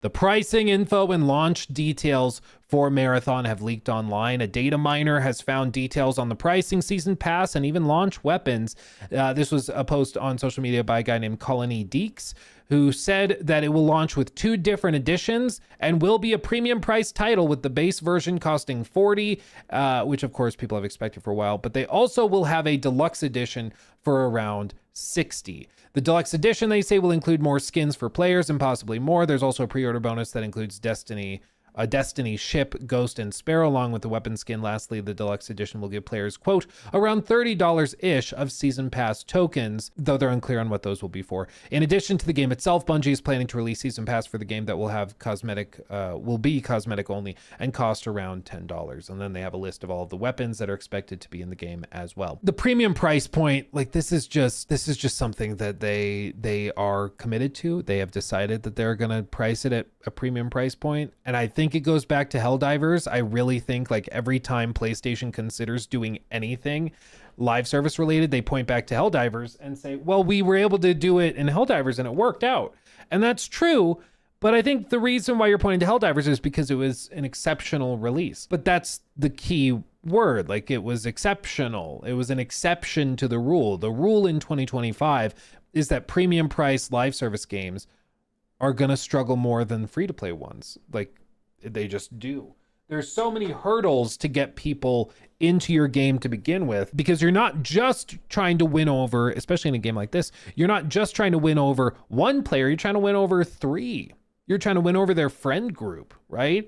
The pricing info and launch details for Marathon have leaked online. A data miner has found details on the pricing, season pass, and even launch weapons. This was a post on social media by a guy named Colony Deeks, who said that it will launch with 2 different editions and will be a premium price title, with the base version costing $40, which of course people have expected for a while, but they also will have a deluxe edition for around $60. The deluxe edition, they say, will include more skins for players and possibly more. There's also a pre-order bonus that includes a Destiny ship, Ghost, and Sparrow, along with the weapon skin. Lastly, the deluxe edition will give players, quote, around $30-ish of season pass tokens, though they're unclear on what those will be for. In addition to the game itself, Bungie is planning to release season pass for the game that will have will be cosmetic only and cost around $10. And then they have a list of all of the weapons that are expected to be in the game as well. The premium price point, like, this is just something that they are committed to. They have decided that they're going to price it at a premium price point. And I think it goes back to Helldivers. I really think, like, every time PlayStation considers doing anything live service related, they point back to Helldivers and say, well, we were able to do it in Helldivers and it worked out. And that's true. But I think the reason why you're pointing to Helldivers is because it was an exceptional release. But that's the key word. Like, it was exceptional. It was an exception to the rule. The rule in 2025 is that premium price live service games are going to struggle more than free-to-play ones. Like, they just do. There's so many hurdles to get people into your game to begin with, because you're not just trying to win over, especially in a game like this, you're not just trying to win over one player, you're trying to win over 3. You're trying to win over their friend group, right?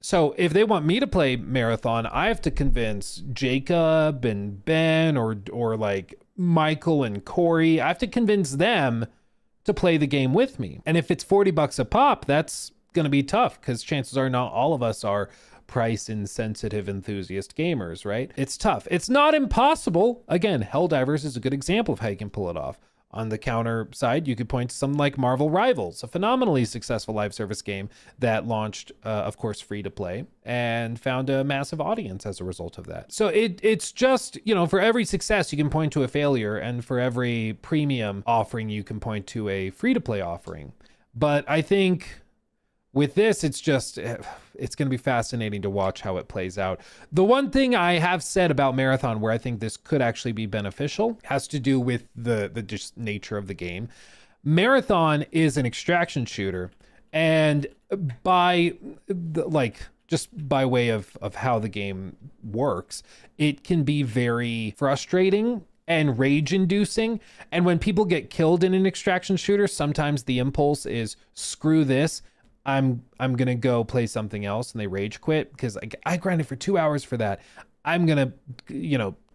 So if they want me to play Marathon, I have to convince Jacob and Ben or like Michael and Corey. I have to convince them to play the game with me. And if it's $40 a pop, that's going to be tough, because chances are not all of us are price insensitive enthusiast gamers, right? It's tough. It's not impossible. Again, Helldivers is a good example of how you can pull it off. On the counter side, you could point to something like Marvel Rivals, a phenomenally successful live service game that launched, of course, free to play, and found a massive audience as a result of that. So it's just, you know, for every success, you can point to a failure, and for every premium offering, you can point to a free to play offering. But I think with this, it's going to be fascinating to watch how it plays out. The one thing I have said about Marathon where I think this could actually be beneficial has to do with the just nature of the game. Marathon is an extraction shooter, and just by way of how the game works, it can be very frustrating and rage-inducing. And when people get killed in an extraction shooter, sometimes the impulse is, screw this, I'm gonna go play something else, and they rage quit because I grinded for 2 hours for that. I'm gonna,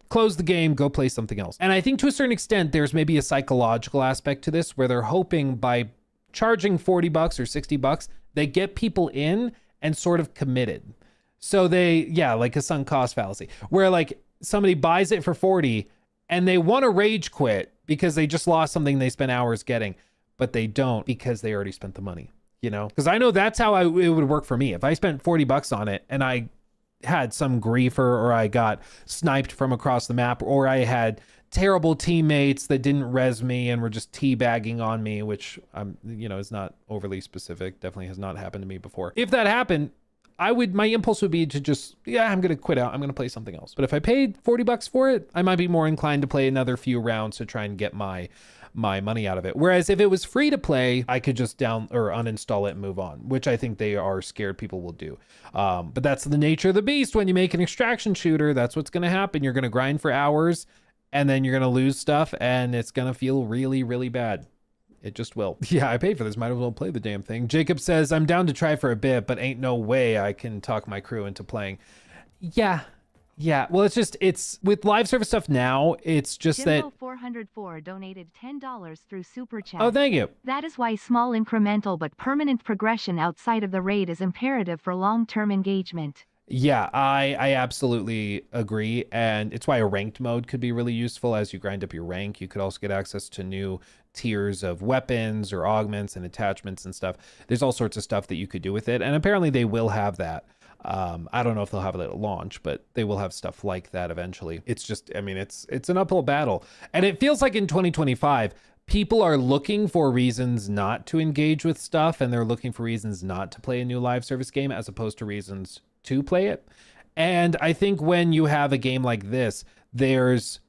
close the game, go play something else. And I think to a certain extent, there's maybe a psychological aspect to this where they're hoping by charging $40 or $60, they get people in and sort of committed. So like a sunk cost fallacy, where like somebody buys it for 40 and they want to rage quit because they just lost something they spent hours getting, but they don't because they already spent the money. Because I know that's how it would work for me. If I spent $40 on it and I had some griefer, or I got sniped from across the map, or I had terrible teammates that didn't res me and were just teabagging on me, which is not overly specific, definitely has not happened to me before. If that happened, my impulse would be to just, I'm going to quit out. I'm going to play something else. But if I paid $40 for it, I might be more inclined to play another few rounds to try and get my money out of it. Whereas if it was free to play, I could just uninstall it and move on, which I think they are scared people will do. But that's the nature of the beast. When you make an extraction shooter, that's what's going to happen. You're going to grind for hours, and then you're going to lose stuff, and it's going to feel really, really bad. It just will. Yeah, I paid for this. Might as well play the damn thing. Jacob says, I'm down to try for a bit, but ain't no way I can talk my crew into playing. Yeah, well, it's with live service stuff now, it's just Jimbo that 404 donated $10 through Super Chat. Oh, thank you. That is why small incremental but permanent progression outside of the raid is imperative for long-term engagement. Yeah, I absolutely agree. And it's why a ranked mode could be really useful. As you grind up your rank, you could also get access to new tiers of weapons or augments and attachments and stuff. There's all sorts of stuff that you could do with it. And apparently they will have that. I don't know if they'll have it at launch, but they will have stuff like that eventually. It's just, it's an uphill battle. And it feels like in 2025, people are looking for reasons not to engage with stuff, and they're looking for reasons not to play a new live service game as opposed to reasons to play it. And I think when you have a game like this, there's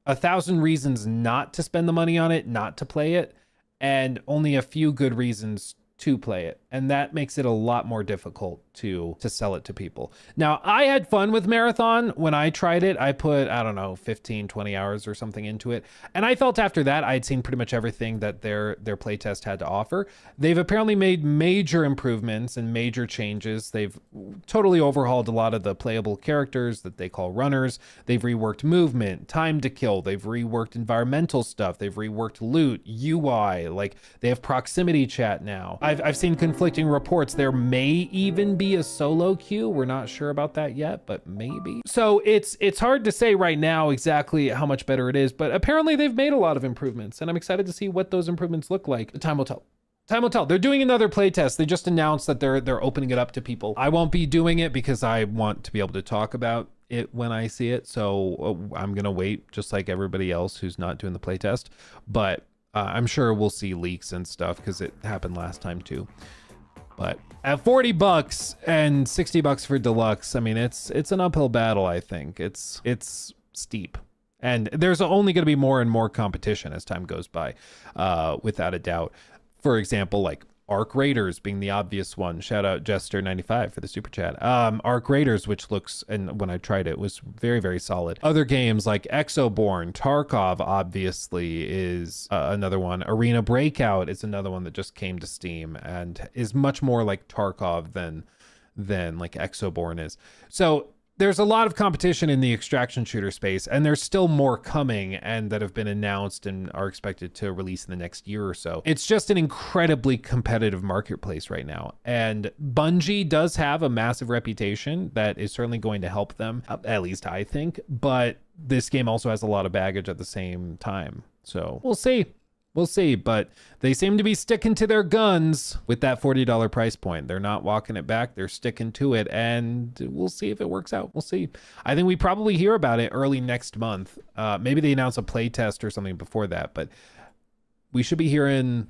1,000 reasons not to spend the money on it, not to play it, and only a few good reasons to play it. And that makes it a lot more difficult to sell it to people. Now, I had fun with Marathon when I tried it. I put, I don't know, 15, 20 hours or something into it. And I felt after that, I had seen pretty much everything that their playtest had to offer. They've apparently made major improvements and major changes. They've totally overhauled a lot of the playable characters that they call runners. They've reworked movement, time to kill. They've reworked environmental stuff. They've reworked loot, UI, like they have proximity chat now. I've seen conflicting reports. There may even be a solo queue. We're not sure about that yet, but maybe. So it's hard to say right now exactly how much better it is, but apparently they've made a lot of improvements, and I'm excited to see what those improvements look like. Time will tell. Time will tell. They're doing another playtest. They just announced that they're opening it up to people. I won't be doing it because I want to be able to talk about it when I see it. So I'm gonna wait, just like everybody else who's not doing the playtest. But I'm sure we'll see leaks and stuff because it happened last time too. But at $40 and $60 for deluxe, I mean, it's an uphill battle. I think it's steep, and there's only going to be more and more competition as time goes by, without a doubt. For example, like Arc Raiders being the obvious one. Shout out Jester95 for the super chat. Arc Raiders, which looks, and when I tried it, was very, very solid. Other games like Exoborn, Tarkov obviously is another one. Arena Breakout is another one that just came to Steam and is much more like Tarkov than like Exoborn is. So there's a lot of competition in the extraction shooter space, and there's still more coming and that have been announced and are expected to release in the next year or so. It's just an incredibly competitive marketplace right now. And Bungie does have a massive reputation that is certainly going to help them, at least I think, but this game also has a lot of baggage at the same time. So we'll see. We'll see, but they seem to be sticking to their guns with that $40 price point. They're not walking it back. They're sticking to it, and we'll see if it works out. We'll see. I think we probably hear about it early next month. Maybe they announce a play test or something before that, but we should be hearing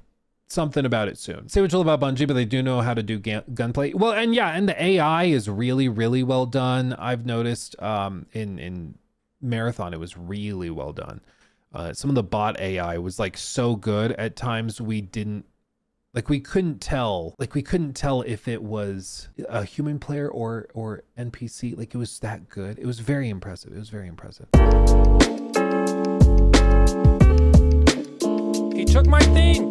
something about it soon. Say what you love about Bungie, but they do know how to do gunplay. Well, and yeah, and the AI is really, really well done. I've noticed in Marathon, it was really well done. Some of the bot AI was like so good at times we couldn't tell if it was a human player or NPC. Like, it was that good. It was very impressive. He took my thing.